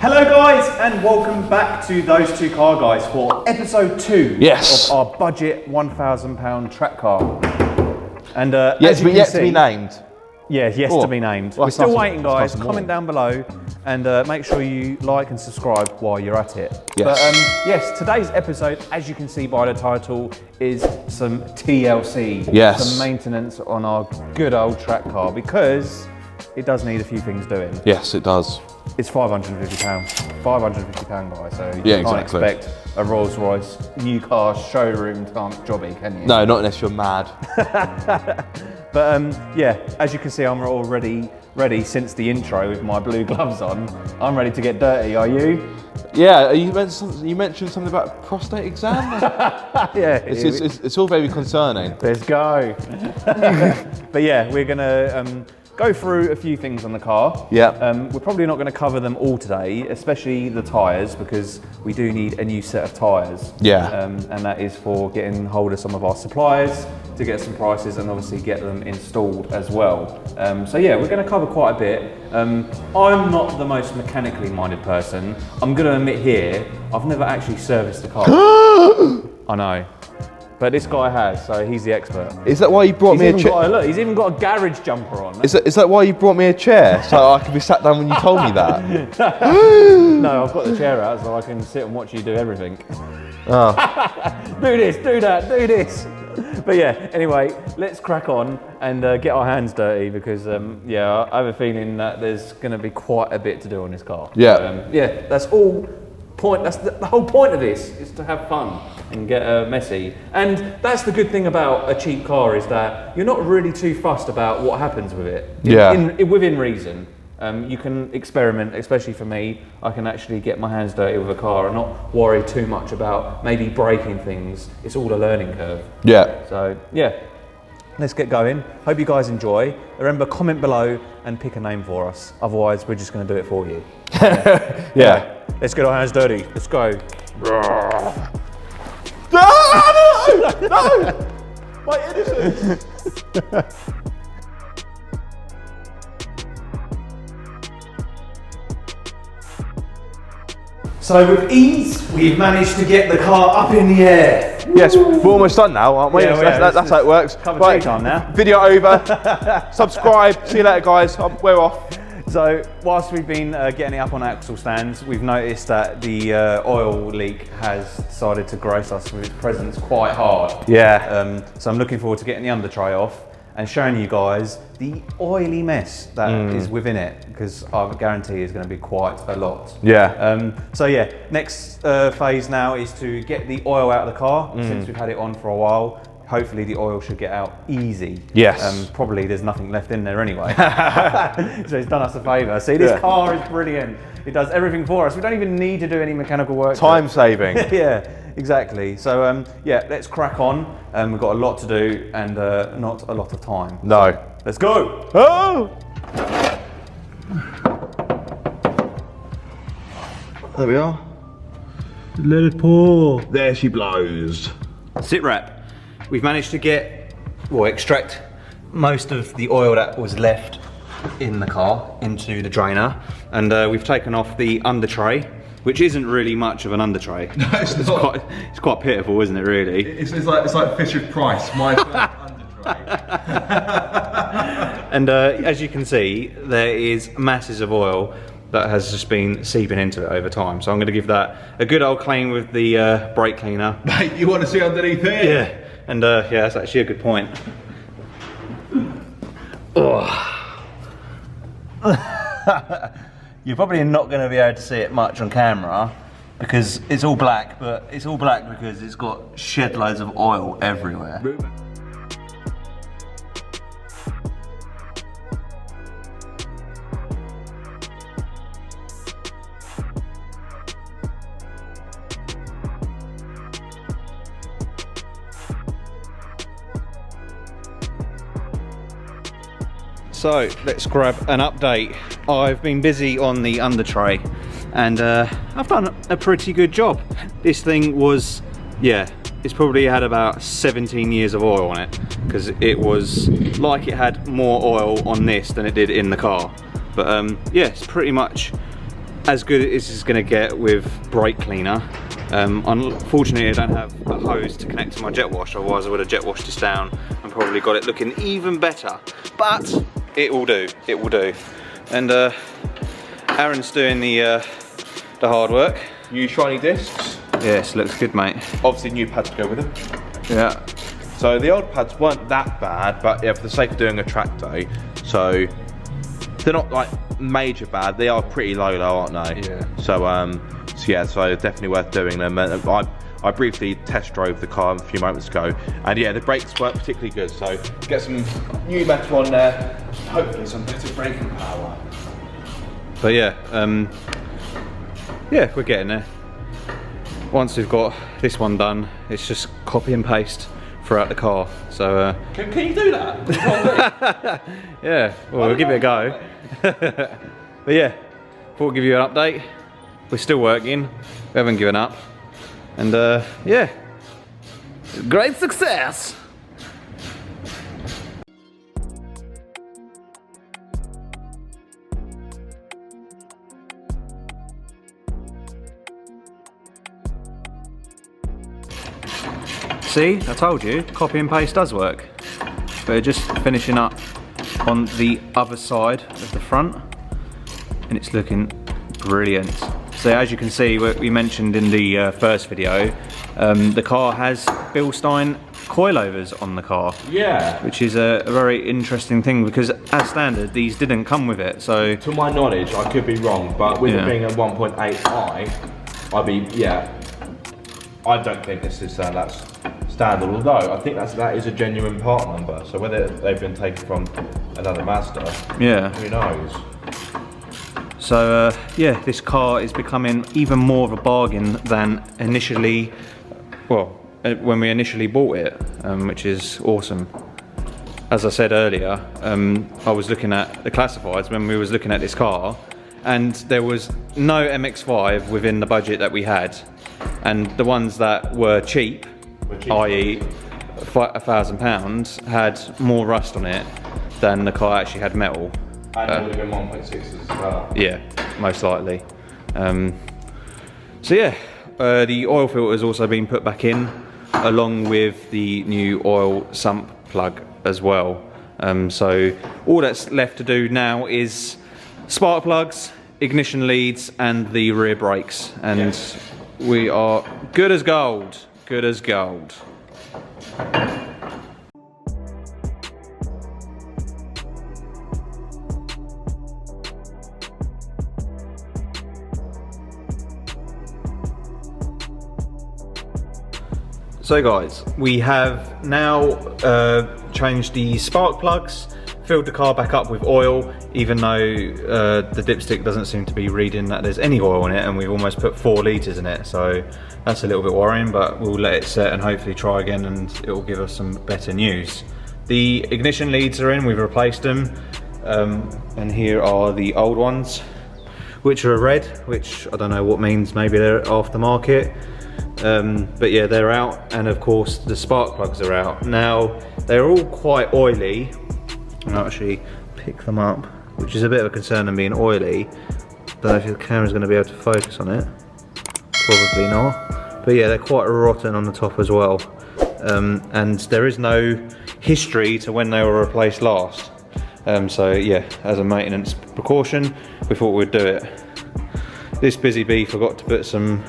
Hello guys, and welcome back to Those Two Car Guys for episode 2 of our budget £1,000 track car. And yet to be named. Yeah, to be named. Well, we're still waiting, guys. Comment down below and make sure you like and subscribe while you're at it. Yes. But yes, today's episode, as you can see by the title, is some TLC. Yes. Some maintenance on our good old track car because it does need a few things doing. Yes, it does. It's £550. £550 guy, so you Yeah, can't exactly. expect a Rolls Royce new car showroom jobby, can you? No, not unless you're mad. But yeah, as you can see, I'm already ready since the intro with my blue gloves on. I'm ready to get dirty, are you? Yeah, you mentioned something about a prostate exam? Yeah. It's all very concerning. Let's go. But yeah, we're gonna go through a few things on the car. Yeah. We're probably not going to cover them all today, especially the tyres, because we do need a new set of tyres. Yeah. And that is for getting hold of some of our suppliers to get some prices and obviously get them installed as well. So yeah, we're going to cover quite a bit. I'm not the most mechanically minded person. I'm going to admit here, I've never actually serviced a car. I know. But this guy has, so he's the expert. Is that why you brought me a chair? Look, he's even got a garage jumper on. Is that why you brought me a chair? So I could be sat down when you told me that? No, I've got the chair out so I can sit and watch you do everything. Oh. Do this, do that, do this. But yeah, anyway, let's crack on and get our hands dirty because yeah, I have a feeling that there's going to be quite a bit to do on this car. Yeah. Yeah, that's all. That's the whole point of this, is to have fun and get messy. And that's the good thing about a cheap car, is that you're not really too fussed about what happens with it. Within reason. You can experiment, especially for me. I can actually get my hands dirty with a car and not worry too much about maybe breaking things. It's all a learning curve. Yeah. So yeah, let's get going. Hope you guys enjoy. Remember, comment below and pick a name for us. Otherwise, we're just going to do it for you. Yeah. Let's get our hands dirty. Let's go. No! My innocence! So with ease, we've managed to get the car up in the air. Yes, we're almost done now, aren't we? Yeah, That's how it works. Cover tea time now. Video over. Subscribe. See you later, guys. We're off. So whilst we've been getting it up on axle stands, we've noticed that the oil leak has decided to grace us with its presence quite hard. Yeah. So I'm looking forward to getting the undertray off and showing you guys the oily mess that is within it, because I guarantee is going to be quite a lot. Yeah. So yeah, next phase now is to get the oil out of the car. Since we've had it on for a while, hopefully the oil should get out easy. Yes. Probably there's nothing left in there anyway. So it's done us a favour. See, this car is brilliant. It does everything for us. We don't even need to do any mechanical work. Time saving. Yeah, exactly. So yeah, let's crack on. We've got a lot to do and not a lot of time. No. So, let's go. Oh! There we are. Let it pour. There she blows. Sit wrap. We've managed to extract most of the oil that was left in the car into the drainer, and we've taken off the undertray, which isn't really much of an undertray. No, it's quite pitiful, isn't it? Really. It's like Fisher Price, my first undertray. And as you can see, there is masses of oil that has just been seeping into it over time. So I'm going to give that a good old clean with the brake cleaner. Mate, you want to see underneath here? Yeah. And yeah, that's actually a good point. You're probably not going to be able to see it much on camera because it's all black, but it's all black because it's got shed loads of oil everywhere. So let's grab an update. I've been busy on the undertray and I've done a pretty good job. This thing was, yeah, it's probably had about 17 years of oil on it, because it was like it had more oil on this than it did in the car. But yeah, it's pretty much as good as it's going to get with brake cleaner. Unfortunately, I don't have a hose to connect to my jet wash, otherwise I would have jet washed this down and probably got it looking even better. But it will do, it will do. And Aaron's doing the hard work. New shiny discs. Yes, looks good, mate. Obviously new pads to go with them. Yeah. So the old pads weren't that bad, but yeah, for the sake of doing a track day, so they're not like major bad. They are pretty low, aren't they? Yeah. So yeah, so definitely worth doing them. And I briefly test drove the car a few moments ago, and yeah, the brakes weren't particularly good. So get some new metal on there, hopefully some better braking power. But yeah, yeah, we're getting there. Once we've got this one done, it's just copy and paste throughout the car. So Can you do that? yeah, well, we'll give it a go. But yeah, thought I'd give you an update. We're still working, we haven't given up. And yeah, great success! See, I told you, copy and paste does work. We're just finishing up on the other side of the front, and it's looking brilliant. So as you can see, we mentioned in the first video, the car has Bilstein coilovers on the car. Yeah. Which is a very interesting thing, because as standard, these didn't come with it, so... To my knowledge, I could be wrong, but with it being a 1.8i, I don't think this is that's standard, although I think that is a genuine part number, so whether they've been taken from another Mazda, who knows. So yeah, this car is becoming even more of a bargain than initially, well, when we initially bought it, which is awesome. As I said earlier, I was looking at the classifieds when we was looking at this car, and there was no MX-5 within the budget that we had, and the ones that were cheap, i.e. £1,000, had more rust on it than the car actually had metal. And it would have been 1.6s as well. Yeah, most likely. So yeah, the oil filter has also been put back in, along with the new oil sump plug as well. So all that's left to do now is spark plugs, ignition leads, and the rear brakes, and we are good as gold. Good as gold. So guys, we have now changed the spark plugs, filled the car back up with oil, even though the dipstick doesn't seem to be reading that there's any oil in it, and we've almost put 4 litres in it, so that's a little bit worrying, but we'll let it set and hopefully try again, and it will give us some better news. The ignition leads are in, we've replaced them, and here are the old ones, which are red, which I don't know what means, maybe they're aftermarket. But yeah, they're out, and of course the spark plugs are out. Now, they're all quite oily. I'll actually pick them up, which is a bit of a concern, them being oily. Don't know if the camera's going to be able to focus on it. Probably not. But yeah, they're quite rotten on the top as well. And there is no history to when they were replaced last. So yeah, as a maintenance precaution, we thought we'd do it. This busy bee forgot to put some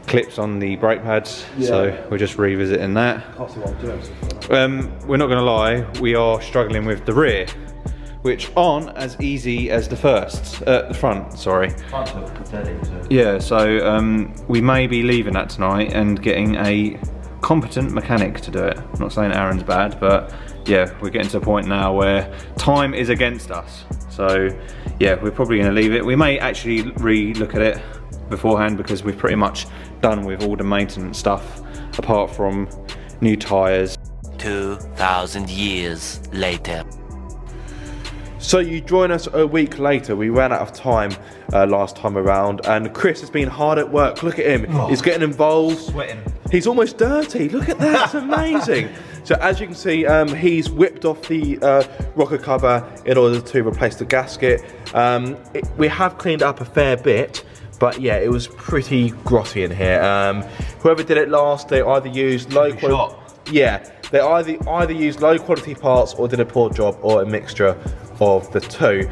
clips on the brake pads, so we're just revisiting that. We're not going to lie, we are struggling with the rear, which aren't as easy as the front, sorry. Yeah, so we may be leaving that tonight and getting a competent mechanic to do it. I'm not saying Aaron's bad, but yeah, we're getting to a point now where time is against us. So yeah, we're probably going to leave it. We may actually re-look at it beforehand, because we've pretty much done with all the maintenance stuff apart from new tyres. 2,000 years later. So you join us a week later. We ran out of time last time around, and Chris has been hard at work. Look at him, he's getting involved. Sweating. He's almost dirty, look at that, it's amazing. So as you can see, he's whipped off the rocker cover in order to replace the gasket. We have cleaned up a fair bit, but yeah, it was pretty grotty in here. Whoever did it last, they either used low quality. Yeah, they either used low quality parts or did a poor job, or a mixture of the two.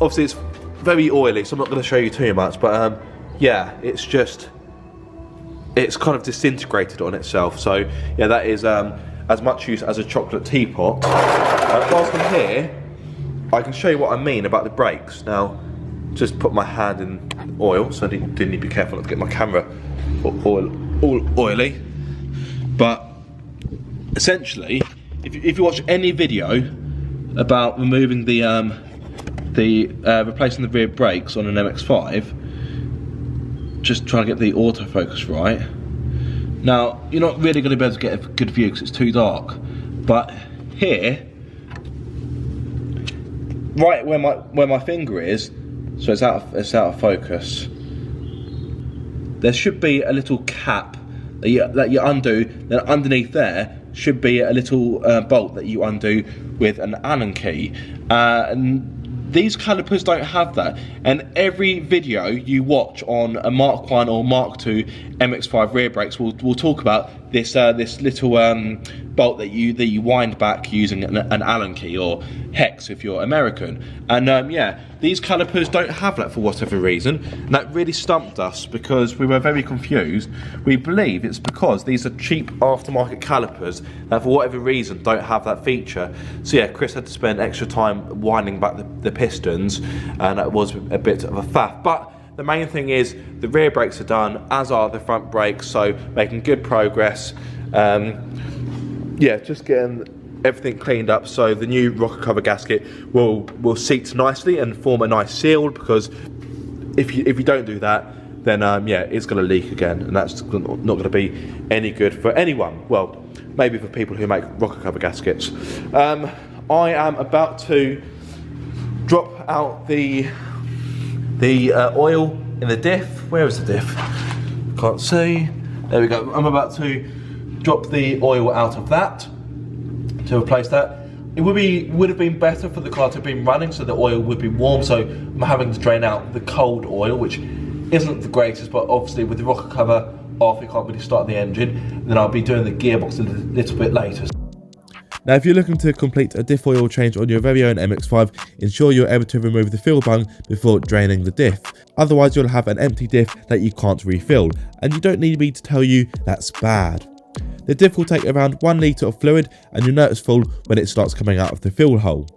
Obviously, it's very oily, so I'm not going to show you too much, but yeah, it's kind of disintegrated on itself. So yeah, that is as much use as a chocolate teapot. Whilst I'm here, I can show you what I mean about the brakes. Now, just put my hand in oil, so I didn't need to be careful not to get my camera all oily. But essentially, if you watch any video about removing replacing the rear brakes on an MX-5, just trying to get the autofocus right. Now, you're not really going to be able to get a good view because it's too dark. But here, right where my finger is, so it's out of focus. There should be a little cap that you undo. Then underneath there should be a little bolt that you undo with an Allen key. And these calipers don't have that, and every video you watch on a Mark 1 or Mark 2 MX-5 rear brakes will talk about this little bolt that you wind back using an Allen key, or hex if you're American. And yeah, these calipers don't have that for whatever reason, and that really stumped us because we were very confused. We believe it's because these are cheap aftermarket calipers that for whatever reason don't have that feature. So yeah, Chris had to spend extra time winding back the pistons, and that was a bit of a faff. But the main thing is the rear brakes are done, as are the front brakes, so making good progress. Yeah, just getting everything cleaned up so the new rocker cover gasket will seat nicely and form a nice seal, because if you don't do that, then yeah, it's going to leak again, and that's not going to be any good for anyone. Well, maybe for people who make rocker cover gaskets. I am about to drop out the oil in the diff. Where is the diff? Can't see. There we go. I'm about to drop the oil out of that to replace that. It would have been better for the car to have been running, so the oil would be warm. So I'm having to drain out the cold oil, which isn't the greatest, but obviously with the rocker cover off, you can't really start the engine. And then I'll be doing the gearbox a little bit later. Now, if you're looking to complete a diff oil change on your very own MX-5, ensure you're able to remove the fill bung before draining the diff. Otherwise, you'll have an empty diff that you can't refill, and you don't need me to tell you that's bad. The diff will take around 1 litre of fluid, and you'll notice full when it starts coming out of the fill hole.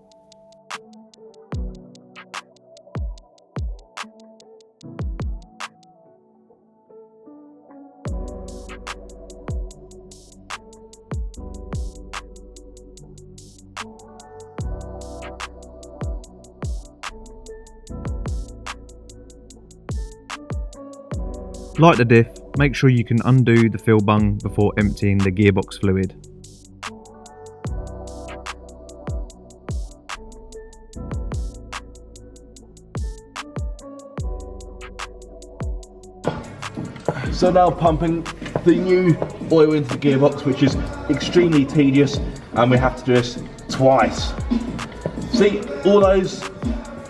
Like the diff, make sure you can undo the fill bung before emptying the gearbox fluid. So now pumping the new oil into the gearbox, which is extremely tedious, and we have to do this twice. See, all those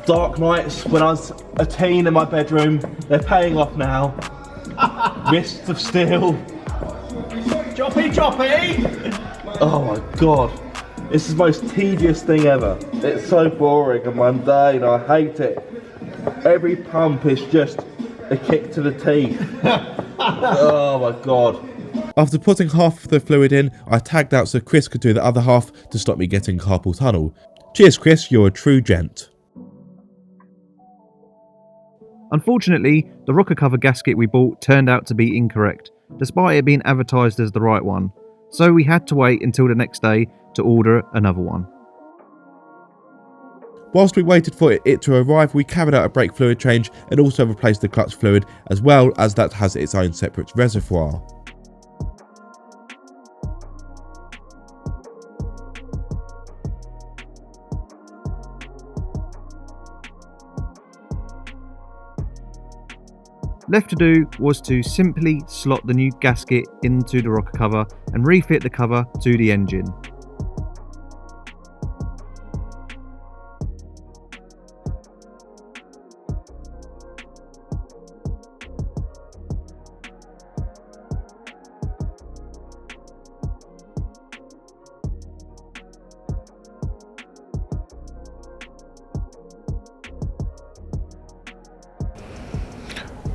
dark nights when I was a teen in my bedroom, they're paying off now. Wrists of steel. Choppy! Oh my god, this is the most tedious thing ever. It's so boring and mundane, I hate it. Every pump is just a kick to the teeth. Oh my god. After putting half of the fluid in, I tagged out so Chris could do the other half to stop me getting carpal tunnel. Cheers Chris, you're a true gent. Unfortunately, the rocker cover gasket we bought turned out to be incorrect, despite it being advertised as the right one, so we had to wait until the next day to order another one. Whilst we waited for it to arrive, we carried out a brake fluid change and also replaced the clutch fluid, as well as that has its own separate reservoir. Left to do was to simply slot the new gasket into the rocker cover and refit the cover to the engine.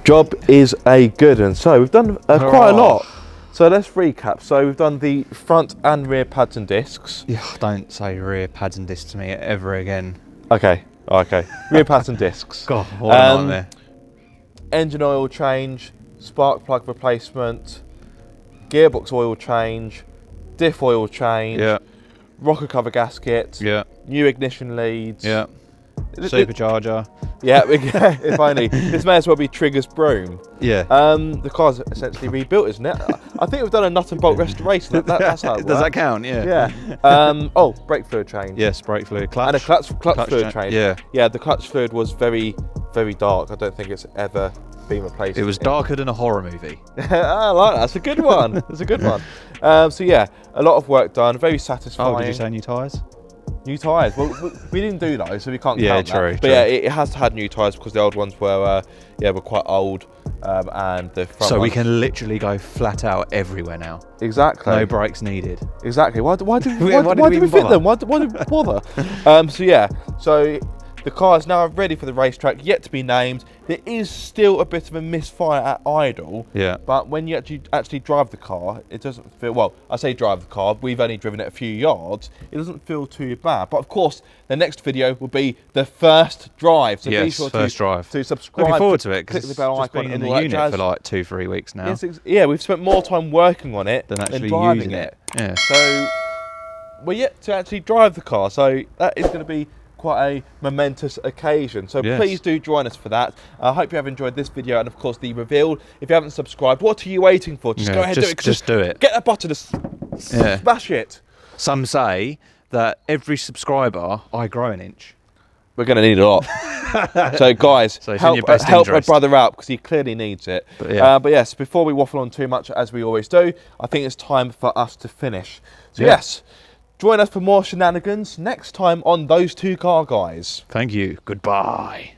Job is a good one. So we've done quite a lot. So let's recap. So we've done the front and rear pads and discs. Yeah, don't say rear pads and discs to me ever again. Okay, okay. Rear pads and discs. God, what a nightmare. Engine oil change, spark plug replacement, gearbox oil change, diff oil change, Yeah, rocker cover gasket, yeah, new ignition leads. yeah. Supercharger. Yeah, if only. This may as well be Trigger's broom. Yeah. The car's essentially rebuilt, isn't it? I think we've done a nut and bolt restoration. That's how it Does that works. count? Yeah. Yeah. Oh, brake fluid change. Yes, brake fluid, clutch. And a clutch fluid change. Yeah. Yeah, the clutch fluid was very, very dark. I don't think it's ever been replaced. It was darker than a horror movie. I like that. That's a good one. That's a good one. So yeah, a lot of work done. Very satisfying. Oh, did you say new tyres? New tyres. Well, we didn't do those, so we can't count true, that. But true. yeah, it has had new tyres because the old ones were quite old, and the front. So we ones, can literally go flat out everywhere now. exactly. No brakes needed. Exactly. Why did we even fit bother? them? Why did we bother? So yeah. So the car is now ready for the racetrack. Yet to be named. There is still a bit of a misfire at idle. Yeah. But when you actually drive the car, it doesn't feel, well, I say drive the car, we've only driven it a few yards, it doesn't feel too bad. But of course, the next video will be the first drive. So be sure first drive. to subscribe. Looking forward to it, click because the it's bell just icon been in and the all that unit jazz. for like 2-3 weeks now. Yes, yeah, we've spent more time working on it Than actually driving using it. Yeah. So we're yet to actually drive the car, so that is going to be quite a momentous occasion. So Yes. please do join us for that. I hope you have enjoyed this video and of course the reveal. If you haven't subscribed, what are you waiting for? Just Yeah, go ahead and do it. just do it. Get that button to Yeah. smash it. Some say that every subscriber, I grow an inch. We're going to need a lot. So guys, So it's in your help best my interest. brother out because he clearly needs it. But yes, before we waffle on too much as we always do, I think it's time for us to finish. So Yeah. yes, join us for more shenanigans next time on Those Two Car Guys. Thank you. Goodbye.